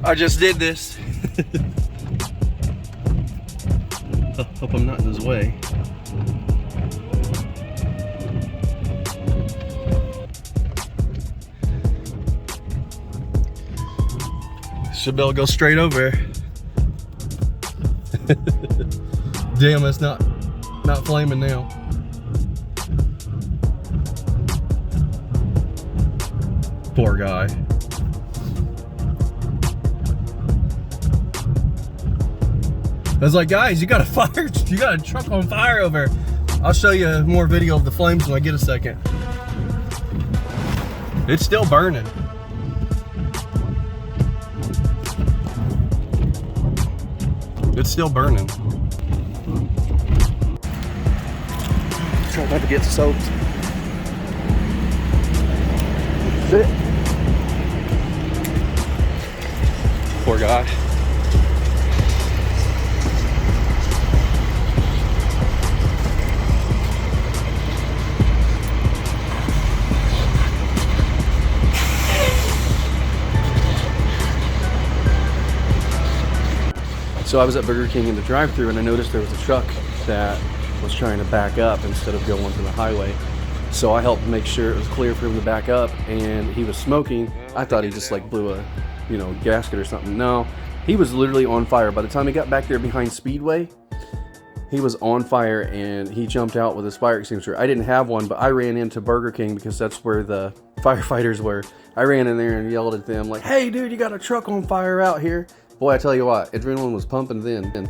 I just did this. Hope I'm not in his way. Should be able to go straight over. Damn, it's not flaming now. Poor guy. I was like, guys, you got a truck on fire over. I'll show you more video of the flames when I get a second. It's still burning. It's still burning. Try not to get soaked. That's it. Poor guy. So I was at Burger King in the drive-thru and I noticed there was a truck that was trying to back up instead of going to the highway. So I helped make sure it was clear for him to back up, and he was smoking. I thought he just like blew a, gasket or something. No, he was literally on fire. By the time he got back there behind Speedway, he was on fire and he jumped out with his fire extinguisher. I didn't have one, but I ran into Burger King because that's where the firefighters were. I ran in there and yelled at them like, "Hey dude, you got a truck on fire out here." Boy, I tell you what, adrenaline was pumping then.